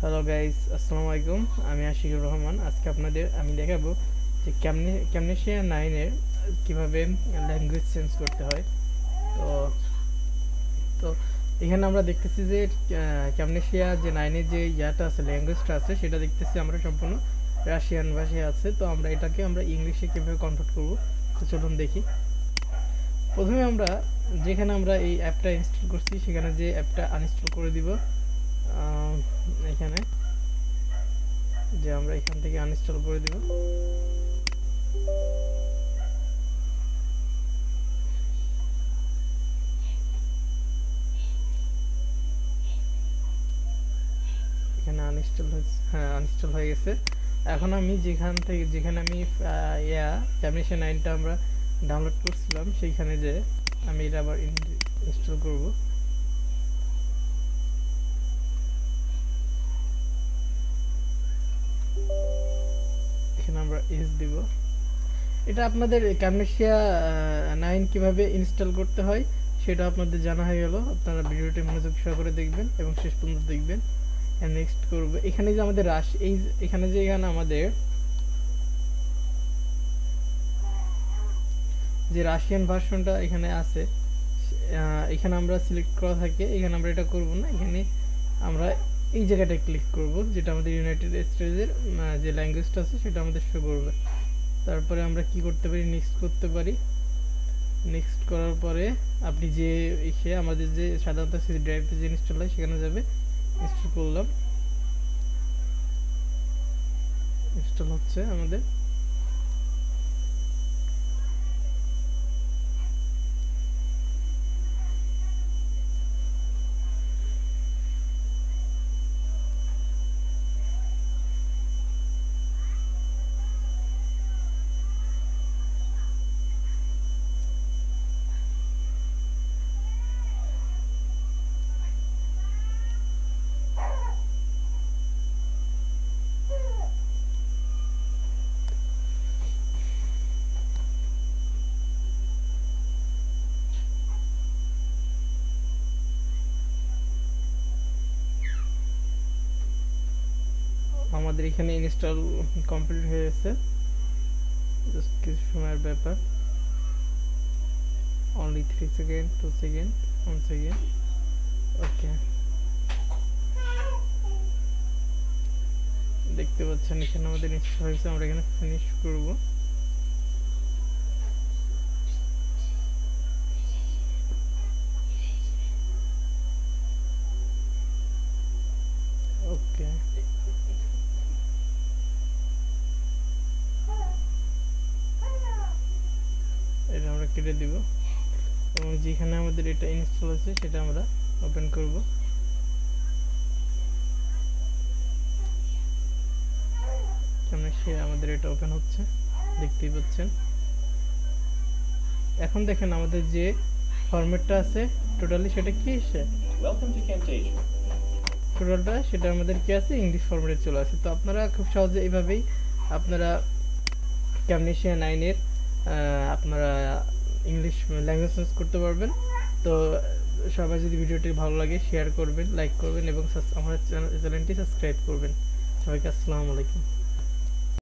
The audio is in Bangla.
হ্যালো গাইস, আসসালামু আলাইকুম। আমি আশিকুর রহমান। আজকে আপনাদের আমি দেখাবো যে ক্যামনেশিয়া 9 এর কিভাবে ল্যাঙ্গুয়েজ চেঞ্জ করতে হয়। তো তো এখানে আমরা দেখতেছি যে ক্যামনেশিয়া যে 9 এর যে ইয়াটা আছে, ল্যাঙ্গুয়েজটা আছে, সেটা দেখতেছি আমরা সম্পূর্ণ রাশিয়ান ভাষায় আছে। তো আমরা এটাকে ইংলিশে কিভাবে কনভার্ট করব, তো চলুন দেখি। প্রথমে আমরা যেখানে আমরা এই অ্যাপটা ইনস্টল করছি সেখানে যে অ্যাপটা আনইনস্টল করে দিব। এখানে যে আমরা এখান থেকে আনইনস্টল করে দিব। এখানে আনইনস্টল হয়েছে, হ্যাঁ আনইনস্টল হয়ে গেছে। এখন আমি যেখানে আমি ক্যামনেশিয়া 9টা আমরা ডাউনলোড করছিলাম সেইখানে যে আমি এটা আবার ইনস্টল করব। এখানে আমরা এস দিব। এটা আপনাদের ক্যামনেশিয়া 9 কিভাবে ইনস্টল করতে হয় সেটা আপনাদের জানা হয়ে গেল। আপনারা ভিডিওটি মনোযোগ সহকারে দেখবেন এবং শেষ পর্যন্ত দেখবেন। নেক্সট করব। এখানে যে আমাদের এখানে আমাদের যে রাশিয়ান ভার্সনটা এখানে আছে, এখানে আমরা সিলেক্ট করা থাকে। এখানে আমরা এটা করব না, এখানে আমরা এই জায়গাটায় ক্লিক করব যেটা আমাদের ইউনাইটেড স্টেটসের যে ল্যাঙ্গুয়েজটা আছে সেটা আমাদের শো করবে। তারপরে আমরা কি করতে পারি, নেক্সট করতে পারি। নেক্সট করার পরে আপনি যে আমাদের যে সাধারণত সি ড্রাইভে যে ইনস্টল হয় সেখানে যাবে। ইনস্টল করলাম, ইনস্টল হচ্ছে আমাদের। আমাদের এখানে ইনস্টল কমপ্লিট হয়ে গেছে, জাস্ট কিছু সময়ের ব্যাপার। only 3 second, 2 second, 1 second. Okay, দেখতে পাচ্ছেন এখানে আমাদের ইনস্টল হয়েছে। আমরা এখানে ফিনিশ করব। ওকে, এটা আমরা কেটে দিব এবং যেখানে আমাদের এটা ইনস্টল আছে সেটা আমরা ওপেন করব। কেমন সে আমাদের এটা ওপেন হচ্ছে, দেখতেই পাচ্ছেন। এখন দেখেন আমাদের যে ফরম্যাটটা আছে টোটালি সেটা কি এসে টোটালটা সেটা আমাদের কি আছে, ইংলিশ ফরম্যাটে চলে আসে। তো আপনারা খুব সহজে এইভাবেই আপনারা ক্যামনেশিয়া 9 এর আপনারা ইংলিশ ল্যাঙ্গুয়েজ চেঞ্জ করতে পারবেন। তো সবাই যদি ভিডিওটি ভালো লাগে শেয়ার করবেন, লাইক করবেন এবং আমার চ্যানেলটি সাবস্ক্রাইব করবেন। সবাইকে আসসালামু আলাইকুম।